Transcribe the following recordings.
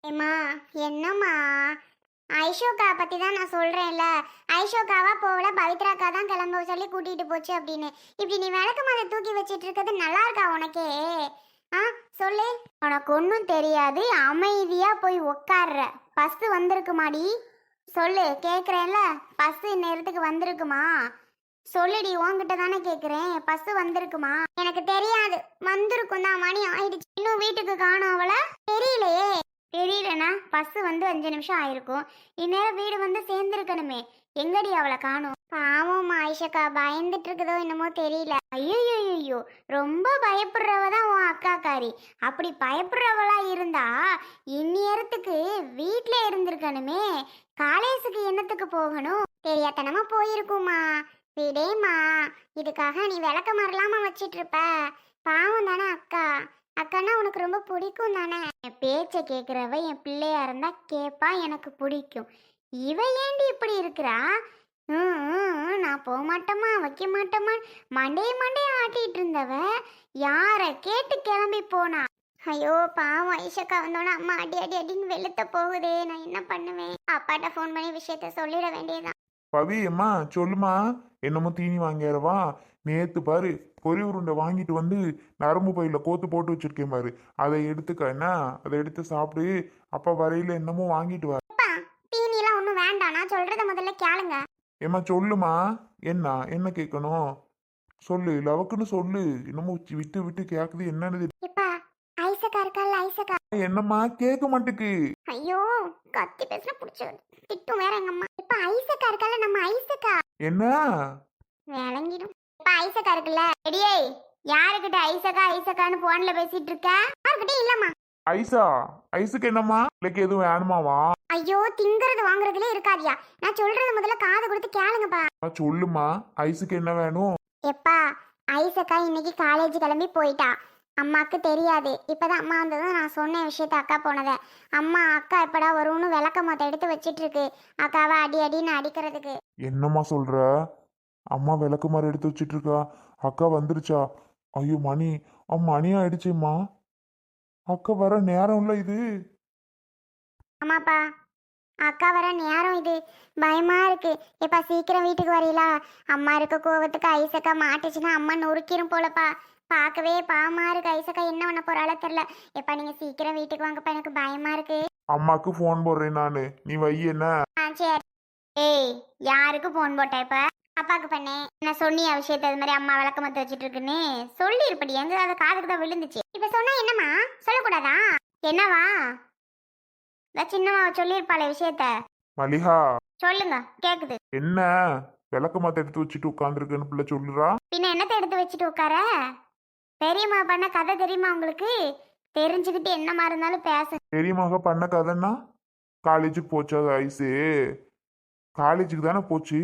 ஏம்மா, என்னம்மா? ஐஷோக்கா பத்தி தான் நான் சொல்றேன்ல. ஐஷோக்காவா போகல, பவித்ராக்கா தான் கிளம்ப சொல்லி கூட்டிட்டு போச்சு அப்படின்னு. இப்படி நீ விளக்கமாத தூக்கி வச்சிட்டு இருக்கிறது நல்லா இருக்கா உனக்கே? ஆ, சொல்லு. உனக்கு ஒன்றும் தெரியாது, அமைதியா போய் உட்கார்ற. பஸ் வந்திருக்குமாடி? சொல்லு, கேட்குறேன்ல. பஸ் நேரத்துக்கு வந்திருக்குமா? சொல்லுடி, உன்கிட்ட தானே கேட்குறேன். பஸ் வந்திருக்குமா? எனக்கு தெரியாது. வந்திருக்கும் தான், மணி ஆயிடுச்சு. இன்னும் வீட்டுக்கு காணோம் அவளை. தெரியலையே. தெரியலனா பஸ் வந்து 5 நிமிஷம் ஆயிருக்கும். இந்நேரம் வீடு வந்து சேர்ந்துருக்கணுமே. எங்கடி அவளை காணோம்? பாவம் ஆயிஷக்கா, பயந்துட்டு இருக்குதோ என்னமோ தெரியல. ஐயோ, ரொம்ப பயப்படுறவ தான் உன் அக்காக்காரி. அப்படி பயப்படுறவளா இருந்தா இந்நேரத்துக்கு வீட்ல இருந்திருக்கணுமே. காலேஜுக்கு என்னத்துக்கு போகணும்? தெரியாதனமா போயிருக்குமா. விடேம்மா, இதுக்காக நீ விளக்க மறலாம வச்சிட்டு இருப்ப. பாவம் தானே அக்கா. அக்கானா உனக்கு ரொம்ப பிடிக்கும் தானே? என் பேச்சை கேட்குறவ என் பிள்ளையா இருந்தா கேட்பா, எனக்கு பிடிக்கும். இவ ஏண்டி இப்படி இருக்கிறா? நான் போக மாட்டேமா, வைக்க மாட்டேமா, மண்டைய ஆட்டிட்டு இருந்தவ யாரை கேட்டு கிளம்பி போனா? ஐயோ பாவம், ஐஷக்கா வந்தோன்னா அம்மா அடி அடி அடின்னு வெளுத்த போகுதே. நான் என்ன பண்ணுவேன்? அப்பாட்ட ஃபோன் பண்ணி விஷயத்த சொல்லிட வேண்டியதுதான். பவி அம்மா சொல்லுமா. என்னமோ தீனி வாங்கிடுவா. நேத்து பாரு பொரி உருண்டை வாங்கிட்டு வந்து நரம்பு பையில கோத்து போட்டு வச்சிருக்கேன் பாரு. அதை எடுத்துக்க என்ன, அதை எடுத்து சாப்பிடு. அப்பா வரையில என்னமோ வாங்கிட்டு வர. அப்பா, தீனிலாம் ஒன்றும் வேண்டாம், நான் சொல்றத முதல்ல கேளுங்க. ஏம்மா சொல்லுமா. என்ன என்ன கேட்கணும் சொல்லு, லவக்குன்னு சொல்லு. என்னமோ விட்டு விட்டு கேக்குது, என்னன்னு இப்பா, ஐசக்கா இருக்கால, ஐசக்கா. என்னம்மா கேட்க மாட்டுக்கு. ஐயோ, கத்தி பேசுன புடிச்சு திட்டும் வேற எங்க அம்மா. இப்ப ஐசக்கா இருக்கால, நம்ம ஐசக்கா. என்ன விளங்கிடும். இப்ப ஐசக்கா இருக்குல்ல. எடியே, யாருக்கிட்ட ஐசக்கா ஐசக்கான்னு போன்ல பேசிட்டு இருக்க? யாருக்கிட்ட இல்லம்மா. ஐசா, ஐஸுக்கு என்னம்மா? இல்லைக்கு எதுவும் வேணுமாவா? ஐயோ, திங்கறது வாங்குறதுல இருக்காதியா. நான் சொல்றது முதல்ல காது கொடுத்து கேளுங்கப்பா. சொல்லுமா, ஐஸுக்கு என்ன வேணும்? எப்பா, ஐசக்கா இன்னைக்கு காலேஜ் கிளம்பி போயிட்டா. அம்மாக்கு தெரியாது. இப்பதான் அம்மா வந்ததும் நான் சொன்ன விஷயத்த அக்கா போனத. அம்மா அக்கா எப்படா வரும்னு விளக்க மொத்த எடுத்து வச்சிட்டு இருக்கு. அக்காவை அடி அடின்னு அடிக்கிறதுக்கு. என்னம்மா சொல்ற? அம்மா விளக்கு மாதிரி எடுத்து வச்சிட்டு இருக்கா. அக்கா வந்துருச்சா? ஐயோ மணி, மணி ஆயிடுச்சும்மா. அக்கா வர நேரம் இல்ல இது. ஆமாப்பா, அக்கா வர நேரம் இது. பயமா இருக்கு. எப்பா சீக்கிரம் வீட்டுக்கு வரீங்களா? அம்மா இருக்க கோவத்துக்கு ஐசக்கா மாட்டுச்சுன்னா அம்மா நொறுக்கிரும் போலப்பா. பார்க்கவே பாவமா இருக்கு. ஐசக்கா என்ன பண்ண போறாளோ தெரியல. எப்பா நீங்க சீக்கிரம் வீட்டுக்கு வாங்கப்பா, எனக்கு பயமா இருக்கு. அம்மாக்கு ஃபோன் போடுறேன் நானு, நீ வை என்ன. சரி. ஏய், யாருக்கு போன் போட்ட? இப்ப அப்பாக்கு பண்ணேன். என்ன சொன்னியா விஷயத்த? அது மாதிரி அம்மா விளக்கமத்த வச்சிட்டு இருக்குன்னு சொல்லி இருப்படி. எங்க அதை காதுக்கு தான் விழுந்துச்சு. இப்ப சொன்னா என்னம்மா? சொல்லக்கூடாதா? என்னவா? சின்னம்மா சொல்லியிருப்பாளே விஷயத்த. மலிஹா, சொல்லுங்க, கேக்குது. என்ன விளக்கு மாத்த எடுத்து வச்சுட்டு உட்காந்துருக்குன்னு பிள்ளை சொல்லுறா. பின்ன என்னத்தை எடுத்து வச்சுட்டு உட்கார? பெரியம்மா பண்ண கதை தெரியுமா உங்களுக்கு? தெரிஞ்சுக்கிட்டு என்னமா இருந்தாலும் பேச. பெரியமாக பண்ண கதைன்னா காலேஜுக்கு போச்சா ஐஸு? காலேஜுக்கு தானே போச்சு,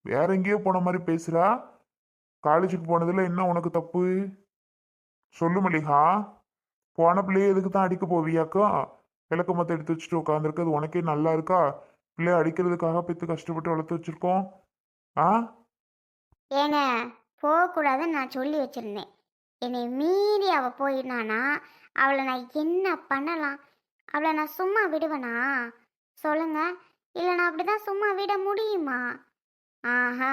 வேற எங்கேயோ போன மாதிரி பேசுறா. காலேஜுக்கு போனதுல என்ன உனக்கு தப்பு? சொல்லு மல்லிகா. போன பிள்ளைய எதுக்கு தான் அடிக்க போவியாக்கா? விளக்க மத்த எடுத்து வச்சுட்டு உட்காந்துருக்கிறது உனக்கே நல்லா இருக்கா? பிள்ளைய அடிக்கிறதுக்காக பெத்து கஷ்டப்பட்டு வளர்த்து வச்சிருக்கோம். ஆ, ஏங்க, போகக்கூடாதுன்னு நான் சொல்லி வச்சிருந்தேன். என்னை மீறி அவ போயினானா அவளை நான் என்ன பண்ணலாம்? அவளை நான் சும்மா விடுவேனா? சொல்லுங்க. இல்லை, நான் அப்படிதான் சும்மா விட முடியுமா? ஆஹா,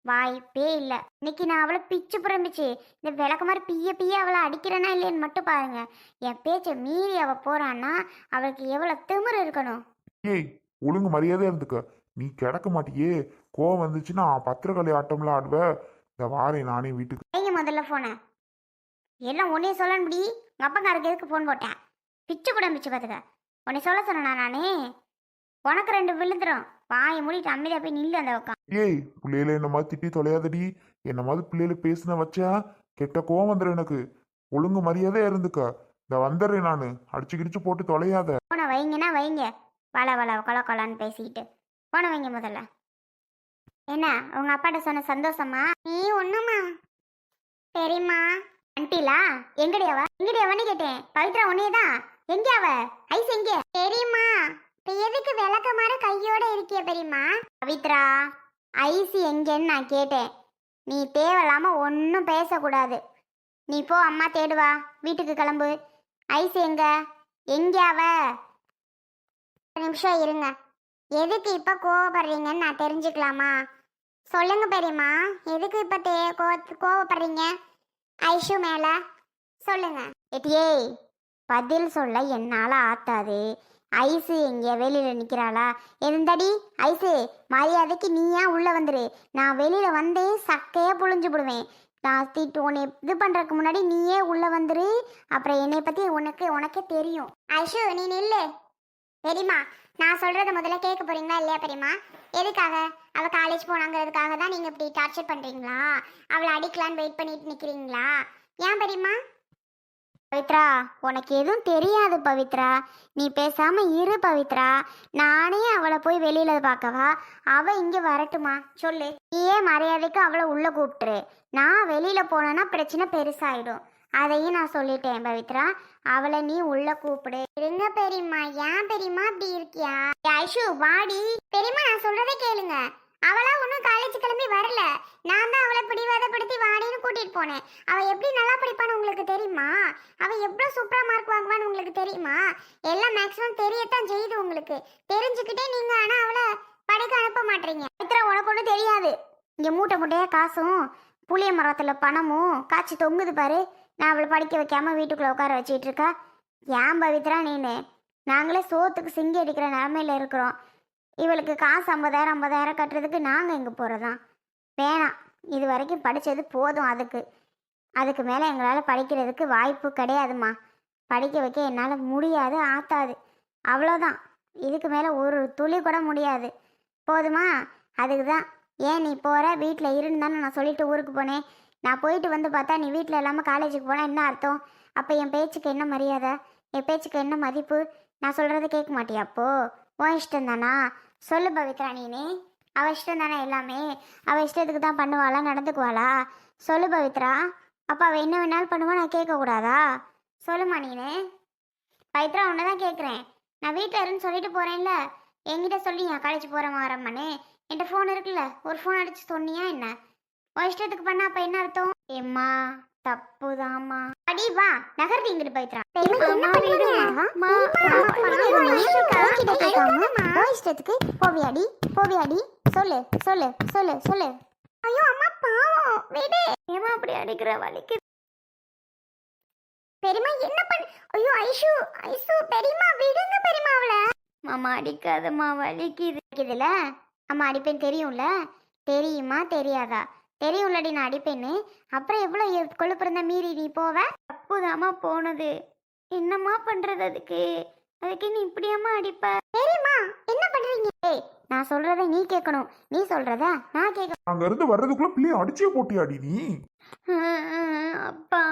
வாய்ப்பே இல்லை. இன்னைக்கு நான் அவளை பிச்சு புறம்பிச்சு இந்த விளக்க மாதிரி பிய பிய அவளை அடிக்கிறேனா இல்லைன்னு மட்டும் பாருங்க. என் பேச்சை மீறி அவ போறான்னா அவளுக்கு எவ்வளவு திமிரு இருக்கணும். ஏய், ஒழுங்கு மரியாதையா இருந்துக்க. நீ கிடக்க மாட்டியே. கோவம் வந்துச்சுன்னா பத்திரக்காளி ஆட்டம்லாம் ஆடுவ. இந்த வாரேன் நானே வீட்டுக்கு. நீங்க முதல்ல போன எல்லாம் உன்னைய சொல்ல முடி. உங்க அப்பங்காருக்கு எதுக்கு போன் போட்டேன்? பிச்சு கூட பிச்சு பார்த்துக்க. உன்னை சொல்ல சொன்னா நானே? உனக்கு 2 விழுந்துரும். வாயை மூடிட்டு அமைதியா போய் நில்லு அந்த பக்கம். ஏய், பிள்ளையில என்ன மாதிரி திட்டி தொலையாதடி. என்ன மாதிரி பிள்ளையில பேசின வச்சா கெட்ட கோவம் வந்துடும் எனக்கு. ஒழுங்கு மரியாதையா இருந்துக்க. இந்த வந்துடுறேன் நானு. அடிச்சு கிடிச்சு போட்டு தொலையாத. போன வைங்கன்னா வைங்க. வள வள கொல கொலான்னு பேசிக்கிட்டு போன வைங்க முதல்ல. என்ன உங்க அப்பாட்ட சொன்ன சந்தோஷமா? நீ ஒண்ணுமா தெரியுமா? அன்டிலா எங்கடி அவ? எங்கடி அவன்னு கேட்டேன். பவித்ரா உன்னையதான். எங்க அவ? ஐஸ் எங்க தெரியுமா? எதுக்கு விளக்க மாதிரி கையோட இருக்கிய பெரியமா? பவித்ரா, ஐஸ் எங்கன்னு நான் கேட்டேன். நீ தேவையில்லாம ஒன்னும் பேசக்கூடாது. நீ போ, அம்மா தேடுவா. வீட்டுக்கு கிளம்பு. ஐஸ் எங்க? எங்க அவ? ஒரு நிமிஷம் இருங்க. எதுக்கு இப்ப கோவப்படுறீங்கன்னு நான் தெரிஞ்சுக்கலாமா? சொல்லுங்க பெரியம்மா, எதுக்கு இப்ப கோவப்படுறீங்க ஐஷு மேல? சொல்லுங்க. எட்டியே, பதில் சொல்ல என்னால ஆத்தாது. ஐசு எங்க வெளியில நிக்கிறாளா? எந்தடி ஐசு, மரியாதைக்கு நீயா உள்ள வந்துரு. நான் வெளியில வந்தேன் சக்கையா புழிஞ்சு விடுவேன். நான் திட்டு உன்னை இது பண்றதுக்கு முன்னாடி நீயே உள்ள வந்துரு. அப்புறம் என்னை பத்தி உனக்கே தெரியும். ஐஷு நீ நில்லு. பெரியம்மா, நான் சொல்றத முதல்ல கேட்க போறீங்களா இல்லையா பெரியம்மா? எதுக்காக? அவ காலேஜ் போனாங்கிறதுக்காக தான் நீங்க இப்படி டார்ச்சர் பண்றீங்களா? அவளை அடிக்கலான்னு வெயிட் பண்ணிட்டு நிக்கிறீங்களா? ஏன் பெரியம்மா? பவித்ரா, உனக்கு எதுவும் தெரியாது பவித்ரா. நீ பேசாம இரு பவித்ரா. நானே அவளை போய் வெளியில பார்க்கவா? அவ இங்க வரட்டுமா சொல்லு. நீயே மரியாதைக்கு அவளை உள்ள கூப்பிட்டுரு. நான் வெளியில போனேன்னா பிரச்சனை பெருசாயிடும். அதையும் நான் சொல்லிட்டேன் பவித்ரா. அவளை நீ உள்ள கூப்பிடு. இருங்க பெரியம்மா. ஏன் பெரியம்மா அப்படி இருக்கியா? ஐஷு வாடி. பெரியம்மா நான் சொல்றதே கேளுங்க. அவளா ஒன்றும் காலேஜ் கிளம்பி வரல. நான் தான் அவளை பிடிவாதப்படுத்தி வாடின்னு கூட்டிட்டு போனேன். அவ எப்படி நல்லா படிப்பான்னு உங்களுக்கு தெரியுமா? அவ எவ்வளவு சூப்பரா மார்க் வாங்குவான்னு உங்களுக்கு தெரியுமா? எல்லாம் மேக்ஸிமம் தெரியத்தான் செய்யுது உங்களுக்கு. தெரிஞ்சுக்கிட்டே நீங்க ஆனா அவளை படிக்க அனுப்ப மாட்டீங்க. பவித்ரா, உனக்கு ஒன்றும் தெரியாது. இங்க மூட்டை மூட்டையா காசும் புளிய மரத்துல பணமும் காய்ச்சி தொங்குது பாரு. நான் அவளை படிக்க வைக்காம வீட்டுக்குள்ள உட்கார வச்சிட்டு இருக்கா. ஏன் பவித்ரா நீனு? நாங்களே சோத்துக்கு சிங்கி அடிக்கிற நிலமையில இருக்கிறோம். இவளுக்கு காசு 50,000 கட்டுறதுக்கு நாங்கள் எங்கே போகிறதா? வேணாம். இது வரைக்கும் படித்தது போதும். அதுக்கு மேலே எங்களால் படிக்கிறதுக்கு வாய்ப்பு கிடையாதுமா. படிக்க வைக்க என்னால் முடியாது, ஆத்தாது. அவ்வளோதான். இதுக்கு மேலே ஒரு துளி கூட முடியாது. போதுமா? அதுக்கு தான். ஏன் நீ போகிற? வீட்டில் இருந்தானே நான் சொல்லிட்டு ஊருக்கு போனேன். நான் போயிட்டு வந்து பார்த்தா நீ வீட்டில் இல்லாமல் காலேஜுக்கு போனால் என்ன அர்த்தம்? அப்போ என் பேச்சுக்கு என்ன மரியாதை? என் பேச்சுக்கு என்ன மதிப்பு? நான் சொல்கிறத கேட்க மாட்டியா? அப்போ உன் இஷ்டம் தானா? சொல்லு பவித்ரா நீனே. அவள் இஷ்டம் தானே எல்லாமே. அவள் இஷ்டத்துக்கு தான் பண்ணுவாளா, நடந்துக்குவாளா? சொல்லு பவித்ரா. அப்போ அவள் என்ன வேணாலும் பண்ணுவா, நான் கேட்கக்கூடாதா? சொல்லுமா நீனே. பவித்ரா உன்னை தான் கேட்குறேன். நான் வீட்டில் இருன்னு சொல்லிட்டு போகிறேன்ல. என்கிட்ட சொல்லி என் காலேஜ் போகிறேன் வரம்மானே. என்கிட்ட ஃபோன் இருக்குல்ல, ஒரு ஃபோன் அடித்து சொன்னியா என்ன? உன் இஷ்டத்துக்கு பண்ண அப்போ என்ன அர்த்தம்? ஏம்மா தப்புதாம்மா. அடி வா நகர்த்தி இங்கிட்டு பவித்ரா. இஷ்டத்துக்கு போவியாடி போவியாடி? சொல்லு சொல்லு சொல்லு சொல்லு. ஐயோ அம்மா பாவம், விடு. ஏமா அப்படி அடிக்கிற? வலிக்கு. பெரியம்மா என்ன பண்ண? ஐயோ ஐஷு ஐசு, பெரியம்மா விடுங்க பெரியம்மா அவளை. மாமா அடிக்காதம்மா, வலிக்குதுல. அம்மா அடிப்பேன் தெரியும்ல. தெரியுமா தெரியாதா? தெரியும்லடி நான் அடிப்பேன்னு. அப்புறம் எவ்வளோ கொழுப்பிருந்தா மீறி நீ போவ? தப்புதாம்மா போனது. என்னம்மா பண்றது? அதுக்கு நீ இப்படியாம்மா அடிப்ப? சரிம்மா என்ன பண்றீங்க? ஏய், நான் சொல்றதை நீ கேட்கணும். நீ சொல்றதா நான் கேட்கணும். அங்க இருந்து வர்றதுக்குள்ள பிள்ளைய அடிச்சே போட்டியாடி நீ? அப்பா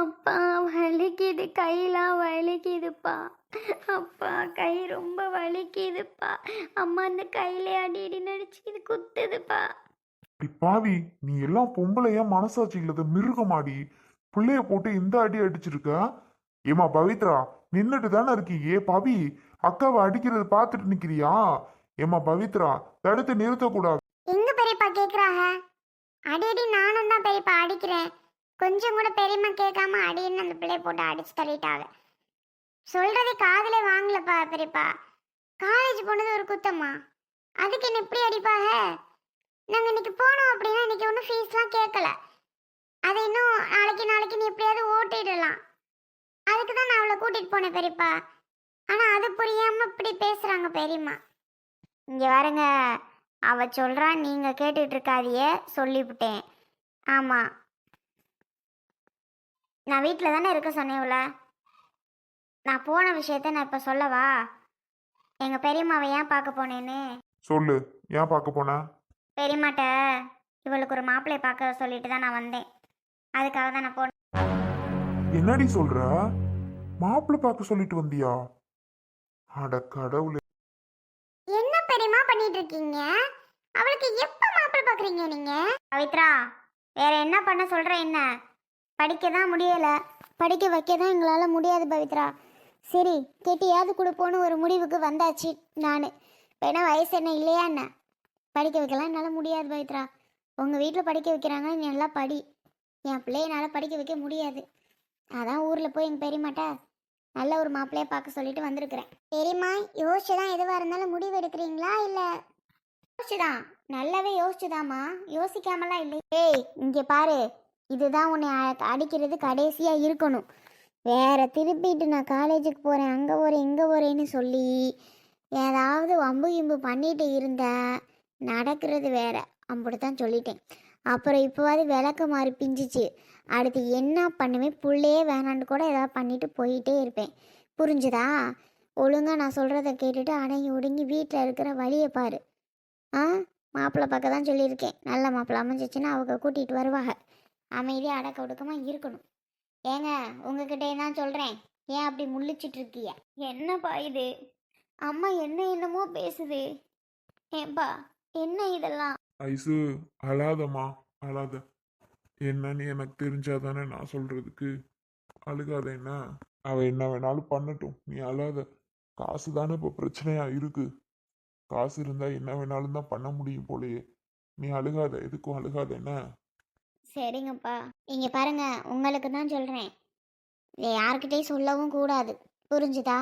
அப்பா வலிக்குது, கையெல்லாம் வலிக்குதுப்பா. அப்பா கை ரொம்ப வலிக்குதுப்பா. அம்மா அந்த கையில அடி அடி நடிச்சுக்கிது, குத்துதுப்பா. அடி பாவி, நீ எல்லாம் பொம்பளையா மனசாட்சி இல்லாத மிருகமாடி. பிள்ளைய போட்டு இந்த அடி அடிச்சிருக்க. ஏமா பவித்ரா, நின்னுட்டு தானே இருக்கீங்க பாவி. அக்காவை அடிக்கிறது பார்த்துட்டு நிக்கிறியா? ஏமா பவித்ரா, தடுத்து நிறுத்தக்கூடாது. எங்க பெரியப்பா கேக்குறாங்க? அடி அடி நானும் தான் பெரியப்பா அடிக்கிறேன். கொஞ்சம் கூட பெரியம்மா கேட்காம அடின்னு அந்த பிள்ளைய போட்டு அடிச்சு தள்ளிட்டாங்க. சொல்றதே காதுல வாங்கலப்பா பெரியப்பா. காலேஜ் போனது ஒரு குத்தம்மா, அதுக்கு என்ன இப்படி அடிப்பாங்க? நாங்க இன்னைக்கு போனோம் அப்படின்னா இன்னைக்கு ஒன்றும் ஃபீஸ்லாம் கேட்கல. அதை இன்னும் நாளைக்கு நீ எப்படியாவது ஓட்டிடலாம். அதுக்கு தான் நான் அவளை கூட்டிட்டு போனேன் பெரியப்பா. ஆனா அது புரியாம இப்படி பேசுறாங்க பெரியம்மா. இங்க பாருங்க, அவ சொல்றா, நீங்க கேட்டுட்டு இருக்காதிய சொல்லிவிட்டேன். ஆமா, நான் வீட்டில் தானே இருக்க சொன்னேன்ல. நான் போன விஷயத்த நான் இப்போ சொல்லவா? எங்க பெரியம்மாவை ஏன் பார்க்க போனேன்னு சொல்லு. ஏன் பார்க்க போன? பெரியம்மாட்ட இவளுக்கு ஒரு மாப்பிள்ளை பார்க்க சொல்லிட்டு தான் நான் வந்தேன். அதுக்காக தான் நான் போனேன். என்னடி சொல்ற? மாப்பிள்ளை பார்க்க சொல்லிட்டு வந்தியா? அட கடவுளே. என்ன பெரியம்மா பண்ணிட்டு இருக்கீங்க? அவளுக்கு எப்ப மாப்பிள்ளை பார்க்குறீங்க நீங்க? பவித்ரா, வேற என்ன பண்ண சொல்ற? என்ன படிக்க தான் முடியல, படிக்க வைக்க தான் எங்களால் முடியாது பவித்ரா. சரி கெட்டியாவது கொடுப்போன்னு ஒரு முடிவுக்கு வந்தாச்சு நான். வேணா வயசு என்ன இல்லையா என்ன? படிக்க வைக்கலாம் என்னால் முடியாது பவித்ரா. உங்கள் வீட்டில் படிக்க வைக்கிறாங்க, நீ நல்லா படி. என் பிள்ளைய என்னால் படிக்க வைக்க முடியாது. அதான் ஊரில் போய் எங்கள் பெரியமாட்ட நல்ல ஒரு மாப்பிள்ளைய பார்க்க சொல்லிட்டு வந்திருக்கிறேன். சரிம்மா, யோசிச்சு தான் எதுவாக இருந்தாலும் முடிவு எடுக்கிறீங்களா இல்லை? யோசிச்சுதான், நல்லாவே யோசிச்சுதாம்மா, யோசிக்காமலாம் இல்லை. ஏய் இங்கே பாரு, இதுதான் உன்னை அடிக்கிறது கடைசியாக இருக்கணும். வேற திருப்பிட்டு நான் காலேஜுக்கு போகிறேன், அங்கே போகிறேன், இங்கே போகிறேன்னு சொல்லி ஏதாவது வம்பு கிம்பு பண்ணிட்டு இருந்தா நடக்கிறது வேற. அப்படித்தான் சொல்லிட்டேன். அப்புறம் இப்போவாது விளக்கு மாறி பிஞ்சிச்சு, அடுத்து என்ன பண்ணுவேன், புள்ளையே வேணான்னு கூட ஏதாவது பண்ணிட்டு போயிட்டே இருப்பேன். புரிஞ்சுதா? ஒழுங்கா நான் சொல்கிறத கேட்டுட்டு அடங்கி ஒடுங்கி வீட்டில் இருக்கிற வழியை பாரு. ஆ, மாப்பிள்ளை பார்க்க தான் சொல்லியிருக்கேன். நல்ல மாப்பிள்ளை அமைஞ்சிச்சுன்னா அவங்க கூட்டிகிட்டு வருவாங்க. அமைதியாக அடக்க ஒடுக்கமாக இருக்கணும். ஏங்க, உங்ககிட்டே தான் சொல்கிறேன், ஏன் அப்படி முழிச்சிட்டு இருக்கிய? என்னப்பா இது? அம்மா என்னமோ பேசுது. ஏன்பா என்ன இதெல்லாம்? ஐசு, அழாதம்மா, அழாத. என்னன்னு எனக்கு தெரிஞ்சாதானே நான் சொல்றதுக்கு. அழுகாத என்ன. அவ என்ன வேணாலும் பண்ணட்டும், நீ அழாத. காசு தானே இப்போ பிரச்சனையா இருக்கு. காசு இருந்தா என்ன வேணாலும் தான் பண்ண முடியும் போலயே. நீ அழுகாத, எதுக்கும் அழுகாத என்ன. சரிங்கப்பா. இங்கே பாருங்க, உங்களுக்கு தான் சொல்கிறேன், யார்கிட்டையும் சொல்லவும் கூடாது. புரிஞ்சுதா?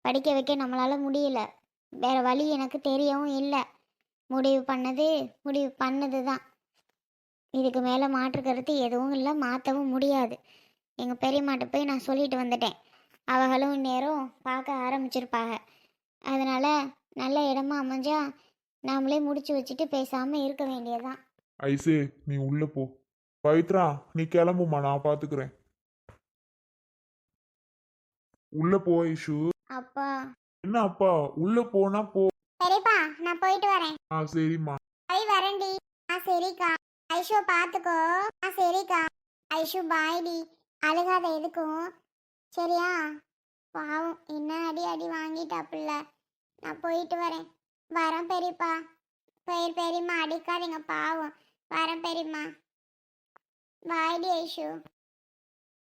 படிக்க வைக்க நம்மளால் முடியல, வேற வழி எனக்கு தெரியவும் இல்லை. முடிவு பண்ணது தான். இதுக்கு மேலே மாற்று கருத்து எதுவும் இல்லை, மாற்றவும் முடியாது. எங்கள் பெரியம்மாட்ட போய் நான் சொல்லிட்டு வந்துட்டேன். அவங்களும் இந்நேரம் பார்க்க ஆரம்பிச்சிருப்பாங்க. அதனால் நல்ல இடமா அமைஞ்சா நாமளே முடிச்சு வச்சுட்டு பேசாமல் இருக்க வேண்டியதுதான். ஐசே, நீ உள்ள போ. பவித்ரா, நீ கிளம்புமா, நான் பாத்துக்கிறேன். உள்ள போ ஐஷு. அப்பா. என்ன அப்பா? உள்ள போனா போ. சரிப்பா, நான் போயிட்டு வரேன். சரிம்மா. வரேன்டி. சரிக்கா. ஐஷோ பார்த்துக்கோ. சரிக்கா. ஐஷு பாய்டி. அழுகாத எதுக்கும், சரியா? பாவம், என்ன அடி அடி வாங்கிட்டாப்புல. நான் போயிட்டு வரேன். வரேன் பெரியப்பா. பெரியம்மா அடிக்காதீங்க பாவம். வரேன் பெரியம்மா. பாய்டி ஐஷு.